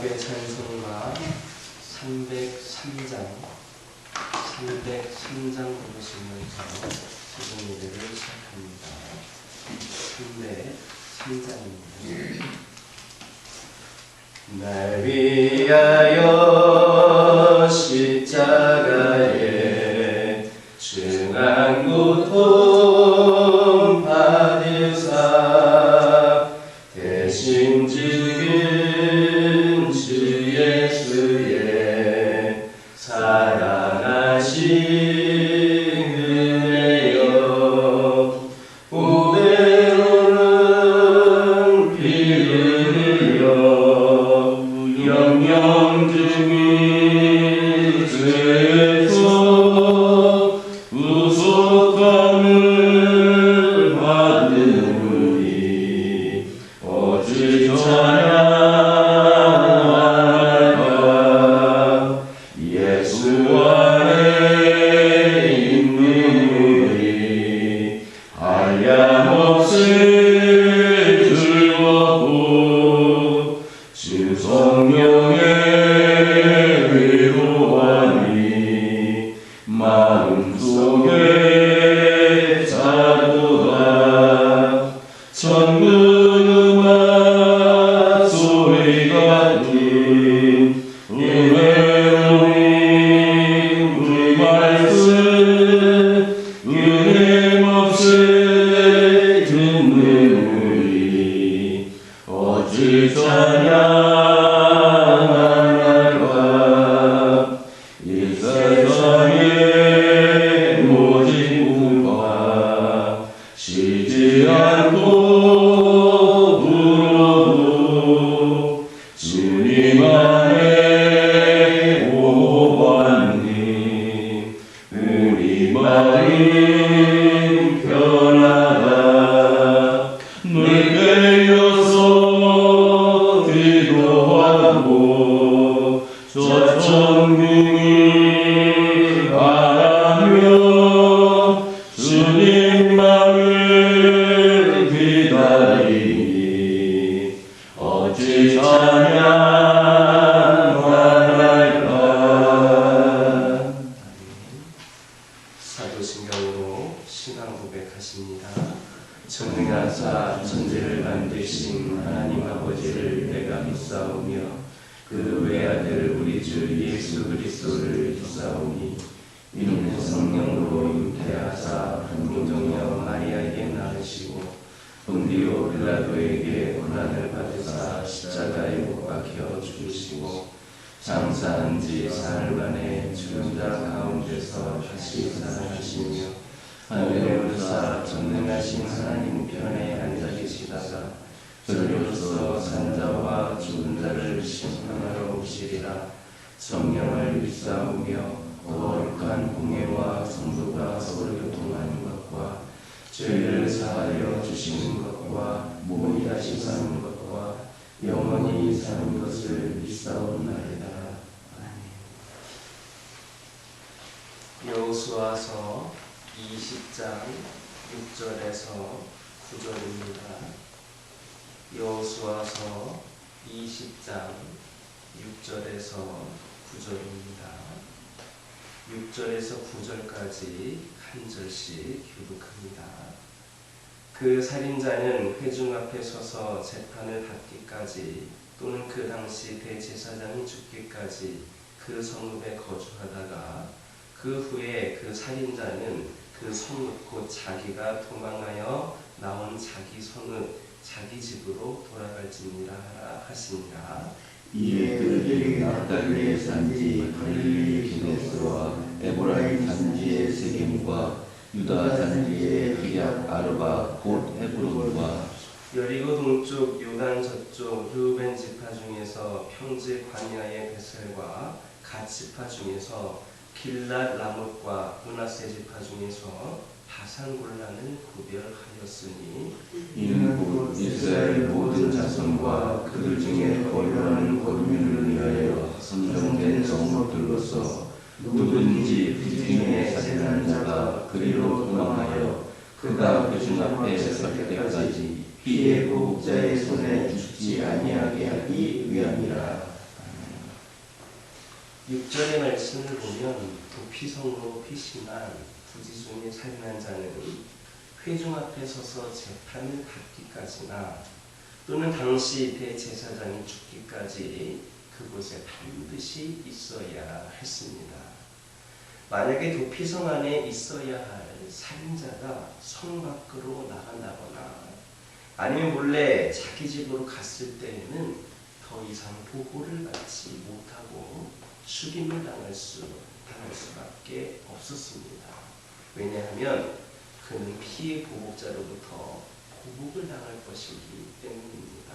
고등학교의 찬송가 303장 부르시면서 수종 예배를 시작합니다. 303장입니다. 날 위하여 십자가에 중한 고통 받으사 대신 죽은 주 예수의 사랑하신 은혜여 오늘은 피 흘려 영영 중인 죄에서 구속함을 받는 우리 어찌 찬양할까. 예수 안에 있는 우리 한량없이 즐겁고 주 성령의 위로하니 마음속에 자도다. 천군 음악 소리 같은 은혜로운 우리 말씀 은혜 없이 듣는 우리 어찌 찬양할까. 이 세상의 모진 것과 쉬지 않고 불어도 주님 안에 오하니 우리 마음 편하다. 늘 깨어서 기도하고 저 천국이 바라며 주님만을 기다리니 어찌 찬양할까. 사도신경으로 신앙 고백하십니다. 전능하사 천지를 만드신 하나님 아버지를 내가 믿사오며 그 외아들 우리 주 예수 그리스도를 믿사오니 이는 성령으로 잉태하사 한동정녀 마리아에게 낳으시고 본디오 빌라도에게 고난을 받으사 십자가에 못 박혀 죽으시고 장사한 지 사흘 만에 죽은 자 가운데서 다시 살아나시며 하늘에 오르사 전능하신 하나님 편에 앉아 계시다가 저리로서 산 자와 죽은 자를 심판하러 오시리라. 성령을 믿사오며 거룩한 공예와 성도가 서로 교통하는 것과 죄를 사하여 주시는 것과 몸이 다시 사는 것과 영원히 사는 것을 믿사옵나이다. 여호수아서 20장 6절에서 9절입니다. 여호수아서 20장 6절에서 9절입니다. 6절에서 9절까지 한 절씩 교독합니다. 그 살인자는 회중 앞에 서서 재판을 받기까지 또는 그 당시 대제사장이 죽기까지 그 성읍에 거주하다가 그 후에 그 살인자는 그 성읍 곧 자기가 도망하여 나온 자기 성읍 자기 집으로 돌아갈지니라 하시니라. 이에 그들이 납달리의 산지 갈릴리 기네스와 에브라임 산지의 세겜과 유다 산지의 기압 아르바 곧 헤브론과 여리고 동쪽 요단 저쪽 르우벤 지파 중에서 평지 광야의 베셀과 갓 지파 중에서 길랏 라못과 므낫세 지파 중에서 바산 골란을 구별하였으니 이는 곧 이스라엘 모든 자손과 그들 중에 거류하는 거류민을 위하여 선정된 성읍들로서 누구든지 그 중에 살인하는 자가 그리로 도망하여 그가 회중 앞에 설 때까지 피해 보복자의 손에 죽지 아니하게 하기 위함이라. 6절의 말씀을 보면 도피성으로 피신한 부지 중에 살인한 자는 회중 앞에 서서 재판을 받기까지나 또는 당시 대제사장이 죽기까지 그곳에 반드시 있어야 했습니다. 만약에 도피성 안에 있어야 할 살인자가 성 밖으로 나간다거나 아니면 몰래 자기 집으로 갔을 때에는 더 이상 보호를 받지 못하고 죽임을 당할 수밖에 없었습니다. 왜냐하면 그는 피해 보복자로부터 보복을 당할 것이기 때문입니다.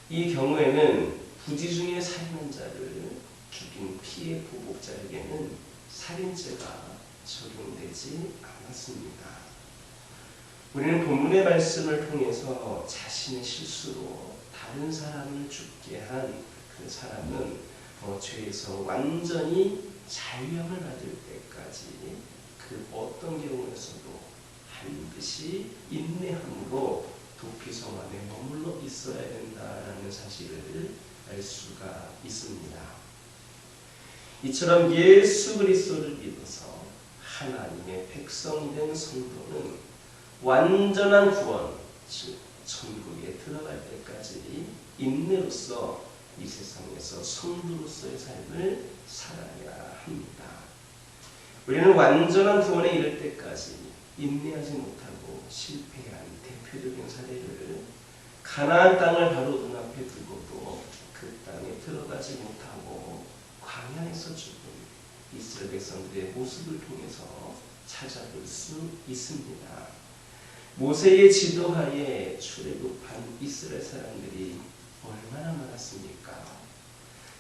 이 경우에는 부지 중에 살인한 자를 죽인 피해 보복자에게는 살인죄가 적용되지 않았습니다. 우리는 본문의 말씀을 통해서 자신의 실수로 다른 사람을 죽게 한 그 사람은 죄에서 완전히 자유함을 받을 때까지 그 어떤 경우에서도 반드시 인내함으로 도피성 안에 머물러 있어야 된다라는 사실을 알 수가 있습니다. 이처럼 예수 그리스도를 믿어서 하나님의 백성이 된 성도는 완전한 구원, 즉 천국에 들어갈 때까지 인내로서 이 세상에서 성도로서의 삶을 살아야 합니다. 우리는 완전한 구원에 이를 때까지 인내하지 못하고 실패한 대표적인 사례를 가나안 땅을 바로 눈앞에 두고도 그 땅에 들어가지 못하고 광야에서 죽은 이스라엘 백성들의 모습을 통해서 찾아볼 수 있습니다. 모세의 지도하에 출애굽한 이스라엘 사람들이 얼마나 많았습니까?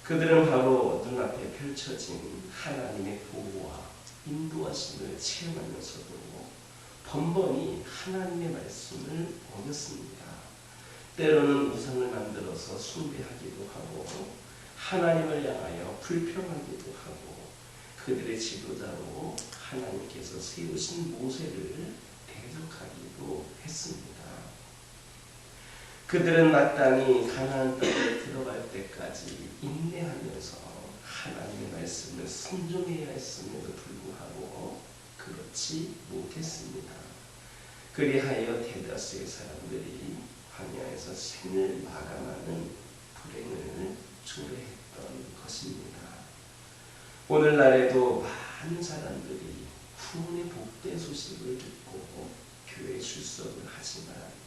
그들은 바로 눈앞에 펼쳐진 하나님의 보호와 인도하심을 체험하면서도 번번이 하나님의 말씀을 어겼습니다. 때로는 우상을 만들어서 숭배하기도 하고 하나님을 향하여 불평하기도 하고 그들의 지도자로 하나님께서 세우신 모세를 대적하기도 했습니다. 그들은 마땅히 가나안 땅에 들어갈 때까지 인내하면서 하나님의 말씀을 순종해야 했음에도 불구하고 그렇지 못했습니다. 그리하여 대다수의 사람들이 광야에서 생을 마감하는 불행을 초래했던 것입니다. 오늘날에도 많은 사람들이 구원의 복된 소식을 듣고 교회에 출석을 하지만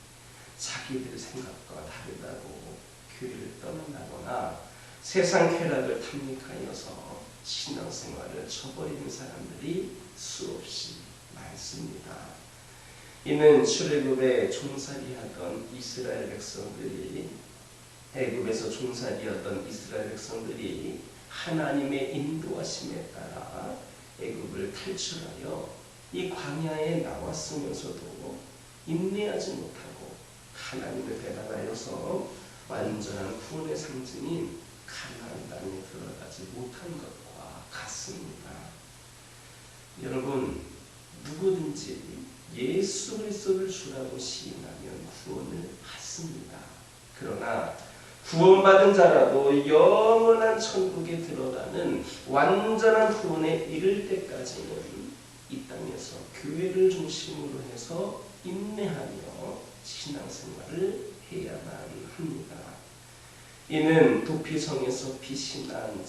자기들 생각과 다르다고 교회를 떠난다거나 세상 쾌락을 탐닉하여서 신앙생활을 저버리는 사람들이 수없이 많습니다. 이는 출애굽에 종살이하던 이스라엘 백성들이 애굽에서 종살이하던 이스라엘 백성들이 하나님의 인도하심에 따라 애굽을 탈출하여 이 광야에 나왔으면서도 인내하지 못하고 하나님을 배반하여서 완전한 구원의 상징인 가나안 땅에 들어가지 못한 것과 같습니다. 여러분, 누구든지 예수 그리스도를 주라고 시인하면 구원을 받습니다. 그러나 구원받은 자라도 영원한 천국에 들어가는 완전한 구원에 이를 때까지는 이 땅에서 교회를 중심으로 해서 인내하며 신앙생활을 해야만 합니다. 이는 도피성에서 피신한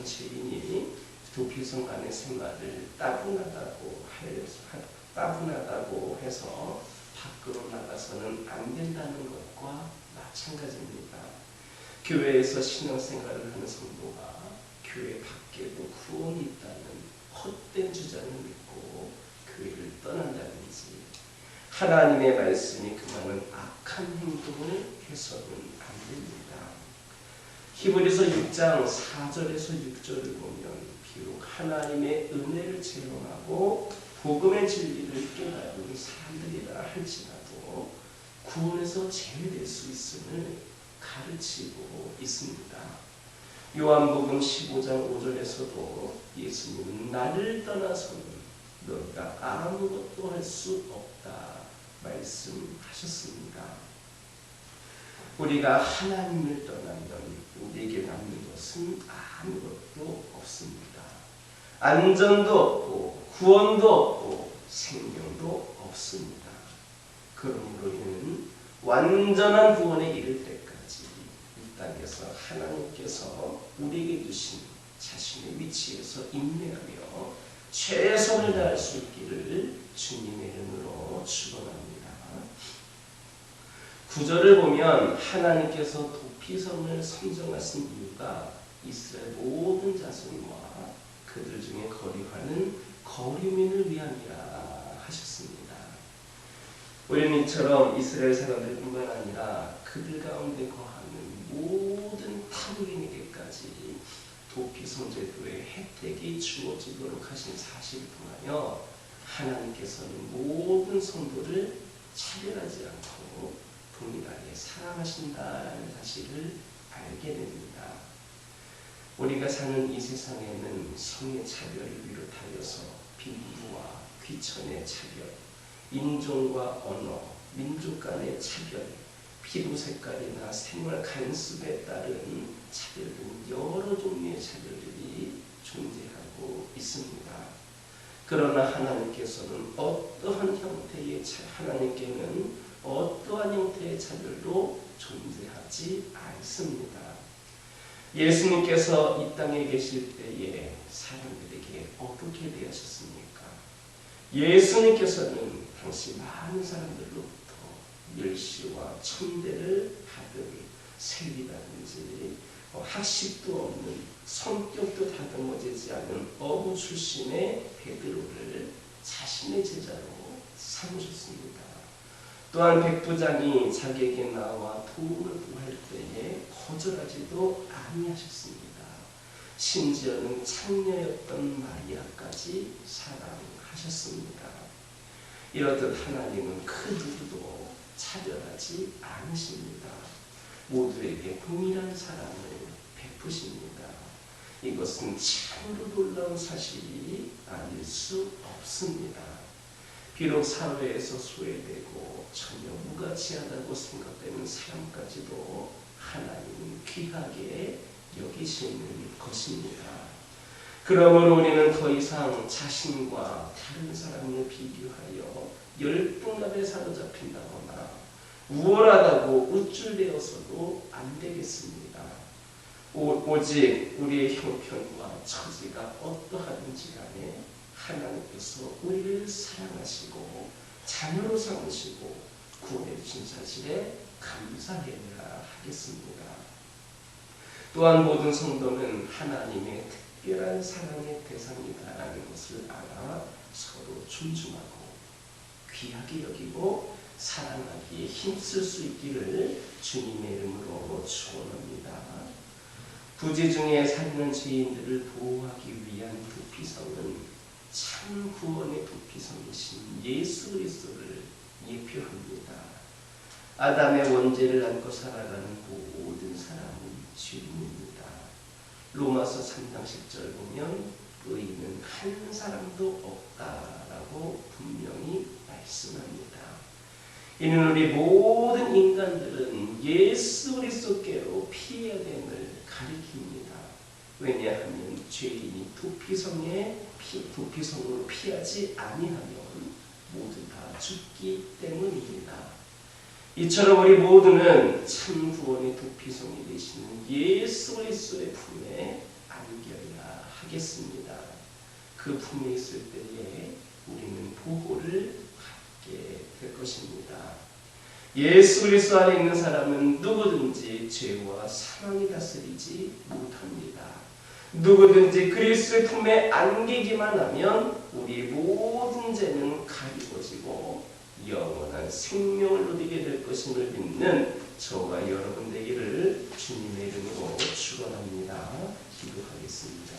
죄인이 도피성 안의 생활을 따분하다고 해서 밖으로 나가서는 안 된다는 것과 마찬가지입니다. 교회에서 신앙생활을 하는 성도가 교회 밖에도 구원이 있다는 헛된 주장을 믿고 교회를 떠난다든지 하나님의 말씀이 금하는 악한 행동을 해서는 안 됩니다. 히브리서 6장 4절에서 6절을 보면 비록 하나님의 은혜를 체험하고 복음의 진리를 깨달은 사람들이라 할지라도 구원에서 제외될 수 있음을 가르치고 있습니다. 요한복음 15장 5절에서도 예수님은 나를 떠나서는 너희가 아무것도 할 수 없다 말씀하셨습니다. 우리가 하나님을 떠나면 우리에게 남는 것은 아무것도 없습니다. 안전도 없고 구원도 없고 생명도 없습니다. 그러므로 이는 완전한 구원에 이를 때까지 이 땅에서 하나님께서 우리에게 주신 자신의 위치에서 인내하며 최선을 다할 수 있기를 주님의 이름으로 축원합니다. 9절을 보면 하나님께서 도피성을 선정하신 이유가 이스라엘 모든 자손과 그들 중에 거류하는 거류민을 위함이라 하셨습니다. 우리는 이처럼 이스라엘 사람들뿐만 아니라 그들 가운데 거하는 모든 타국인에게까지 도피성 제도의 혜택이 주어지도록 하신 사실을 통하여 하나님께서는 모든 성도를 차별하지 않고 동일하게 사랑하신다는 사실을 알게 됩니다. 우리가 사는 이 세상에는 성의 차별을 비롯하여서 빈부와 귀천의 차별, 인종과 언어, 민족 간의 차별, 피부 색깔이나 생활 간습에 따른 차별 등 여러 종류의 차별들이 존재하고 있습니다. 그러나 하나님께서는 어떠한 형태의 차별도 존재하지 않습니다. 예수님께서 이 땅에 계실 때에 사람들에게 어떻게 대하셨습니까? 예수님께서는 당시 많은 사람들로부터 멸시와 천대를 받은 세리라든지 학식도 없는 성격도 다듬어지지 않은 어부 출신의 베드로를 자신의 제자로 삼으셨습니다. 또한 백부장이 자기에게 나와 도움을 구할 때에 거절하지도 아니하셨습니다. 심지어는 창녀였던 마리아까지 사랑하셨습니다. 이렇듯 하나님은 그 누구도 차별하지 않으십니다. 모두에게 동일한 사랑을 베푸십니다. 이것은 참으로 놀라운 사실이 아닐 수 없습니다. 비록 사회에서 소외되고 전혀 무가치하다고 생각되는 사람까지도 하나님은 귀하게 여기시는 것입니다. 그러므로 우리는 더 이상 자신과 다른 사람을 비교하여 열등감에 사로잡힌다거나 우월하다고 우쭐대어서도 안 되겠습니다. 오직 우리의 형편과 처지가 어떠하든지 간에 하나님께서 우리를 사랑하시고 자녀로 삼으시고 구원해 주신 사실에 감사해야 하겠습니다. 또한 모든 성도는 하나님의 특별한 사랑의 대상이다라는 것을 알아 서로 존중하고 귀하게 여기고 사랑하기에 힘쓸 수 있기를 주님의 이름으로 축원합니다. 부재 중에 사는 죄인들을 보호하기 위한 도피성은 참 구원의 도피성이신 예수 그리스도를 예표합니다. 아담의 원죄를 안고 살아가는 모든 사람은 죄인입니다. 로마서 3장 10절 보면 의인은 한 사람도 없다라고 분명히 말씀합니다. 이는 우리 모든 인간들은 예수 그리스도께로 피해야 됨을 가리킵니다. 왜냐하면 죄인이 도피성으로 피하지 아니하면 모두 다 죽기 때문입니다. 이처럼 우리 모두는 참 구원의 도피성이 되시는 예수 그리스도의 품에 안겨야 하겠습니다. 그 품에 있을 때에 우리는 보호를 받게 될 것입니다. 예수 그리스도 안에 있는 사람은 누구든지 죄와 사망이 다스리지 못합니다. 누구든지 그리스도의 품에 안기기만 하면 우리 모든 죄는 가리워지고 영원한 생명을 누리게 될 것임을 믿는 저와 여러분 되기를 주님의 이름으로 축원합니다. 기도하겠습니다.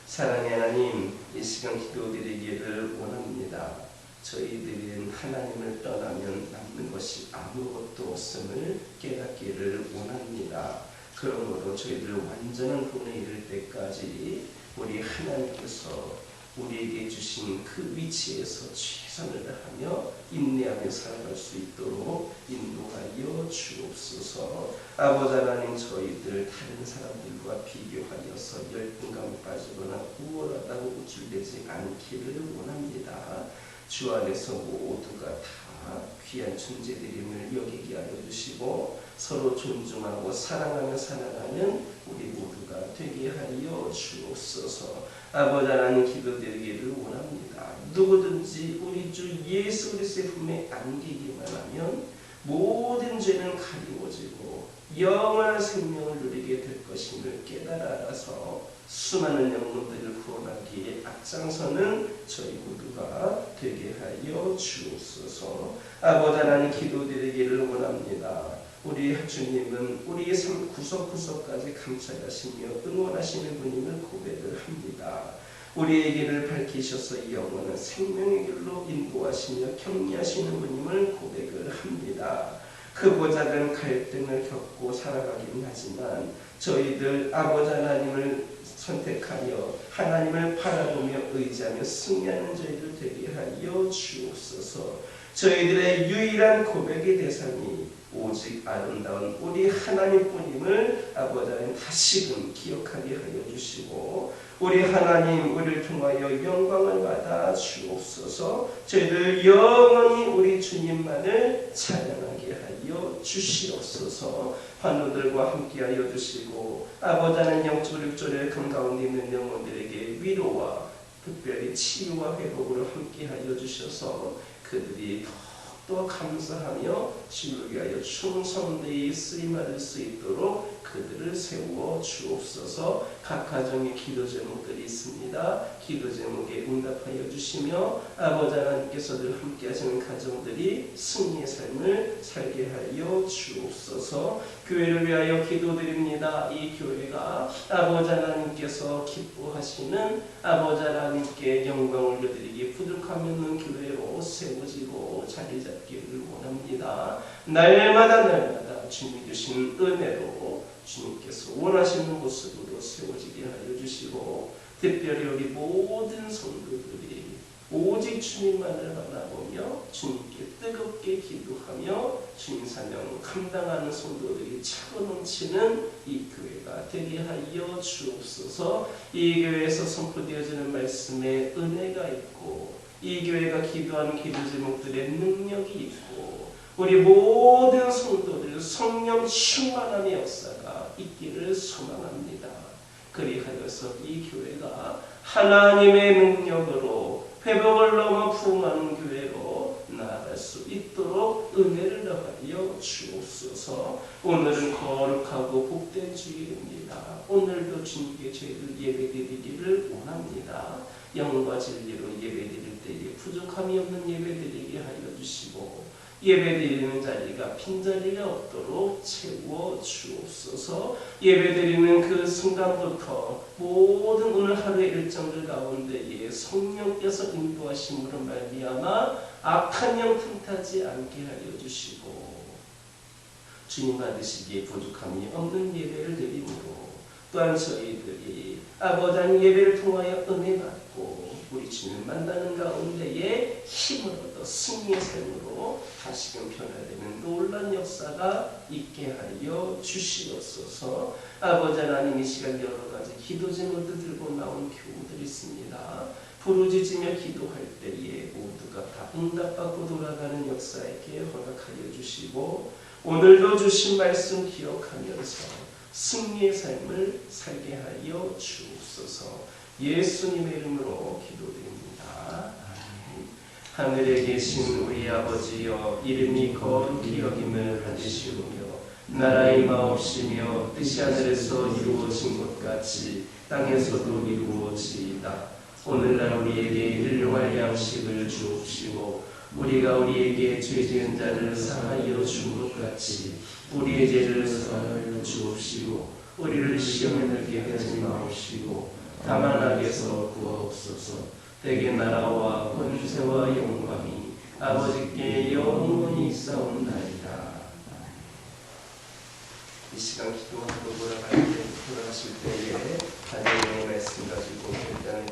사랑의 하나님, 이 시간 기도드리기를 원합니다. 저희들은 하나님을 떠나면 남는 것이 아무것도 없음을 깨닫기를 원합니다. 그러므로 저희들 완전한 구원에 이를 때까지 우리 하나님께서 우리에게 주신 그 위치에서 최선을 다하며 인내하며 살아갈 수 있도록 인도하여 주옵소서. 아버지 하나님, 저희들 다른 사람들과 비교하여서 열등감에 빠지거나 우월하다고 우쭐대지 않기를 원합니다. 주 안에서 모두가 다 귀한 존재들임을 여기게 하여 주시고 서로 존중하고 사랑하며 살아가는 우리 모두가 되게 하여 주옵소서. 아버지 하나님, 기도드리기를 원합니다. 누구든지 우리 주 예수 그리스도의 품에 안기기만 하면 모든 죄는 가리워지고 영원한 생명을 누리게 될 것임을 깨달아 알아서 수많은 영혼들을 구원하기에 앞장서는 저희 모두가 되게 하여 주옵소서. 아버지 하나님, 기도드리기를 원합니다. 우리 주님은 우리의 삶 구석구석까지 감찰하시며 응원하시는 분임을 고백을 합니다. 우리의 길을 밝히셔서 영원한 생명의 길로 인도하시며 격려하시는 분임을 고백을 합니다. 크고 작은 갈등을 겪고 살아가긴 하지만 저희들 아버지 하나님을 선택하여 하나님을 바라보며 의지하며 승리하는 저희들 되게 하여 주옵소서. 저희들의 유일한 고백의 대상이 오직 아름다운 우리 하나님뿐임을 아버지 하나님 다시금 기억하게 하여 주시고 우리 하나님, 우리를 통하여 영광을 받아 주옵소서. 저희들 영원히 우리 주님만을 찬양하게 하여 주시옵소서. 환우들과 함께하여 주시고 아버지 하나님, 영적 육조의 금 가운데 있는 영혼들에게 위로와 특별히 치유와 회복으로 함께하여 주셔서 그들이 더 감사하며 주를 위하여 충성되이 쓰임받을 수 있도록 그들을 세워 주옵소서. 각 가정에 기도 제목들이 있습니다. 기도 제목에 응답하여 주시며 아버지 하나님께서 늘 함께 하시는 가정들이 승리의 삶을 살게 하여 주옵소서. 교회를 위하여 기도드립니다. 이 교회가 아버지 하나님께서 기뻐하시는 아버지 하나님께 영광을 올려드리기 부족함이 없는 교회로 세워지고 자리 잡기를 원합니다. 날마다 주님이 주신 은혜로 주님께서 원하시는 모습으로 세워지게 하여 주시고 특별히 우리 모든 성도들이 오직 주님만을 바라보며 주님께 뜨겁게 기도하며 주님 사명 감당하는 성도들이 차고 넘치는 이 교회가 되게 하여 주옵소서. 이 교회에서 선포되어지는 말씀에 은혜가 있고 이 교회가 기도하는 기도 제목들의 능력이 있고 우리 모든 성도들 성령 충만함의 역사가 있기를 소망합니다. 그리하여서 이 교회가 하나님의 능력으로 회복을 넘어 부흥하는 교회로 나아갈 수 있도록 은혜를 더하여 주옵소서. 오늘은 거룩하고 복된 주일입니다. 오늘도 주님께 저희들 예배드리기를 원합니다. 영과 진리로 예배드릴 때에 부족함이 없는 예배드리게 하여 주시고 예배드리는 자리가 빈자리가 없도록 채워 주옵소서. 예배드리는 그 순간부터 모든 오늘 하루의 일정들 가운데에 성령께서 인도하심으로 말미암아 악한 영 틈타지 않게 하여 주시고 주님 받으시기에 부족함이 없는 예배를 드림으로 또한 저희들이 아버지 하나님 예배를 통하여 은혜 받고 우리 주님 만나는 가운데에 힘을 얻어 승리의 삶으로 다시금 변화되는 놀라운 역사가 있게 하여 주시옵소서. 아버지 하나님, 이 시간 여러 가지 기도 제목들 들고 나온 교우들이 있습니다. 부르짖으며 기도할 때에 모두가 다 응답받고 돌아가는 역사에게 허락하여 주시고 오늘도 주신 말씀 기억하면서 승리의 삶을 살게 하여 주옵소서. 예수님의 이름으로 기도드립니다. 아멘. 하늘에 계신 우리 아버지여, 이름이 거룩히 여김을 받으시오며 나라 임하옵시며 뜻이 하늘에서 이루어진 것 같이 땅에서도 이루어지이다. 오늘날 우리에게 일용할 양식을 주옵시고 우리가 우리에게 죄 지은 자를 사하여 준 것 같이 우리의 죄를 사하여 주옵시고 우리를 시험에 들게 하지 마옵시고 다만 악에서 구하옵소서. 대개 나라와 권세와 영광이 아버지께 영원히 있사옵나이다. 이 시간 기도하고 돌아가실 때에 하나님의 말씀 가지고 일단은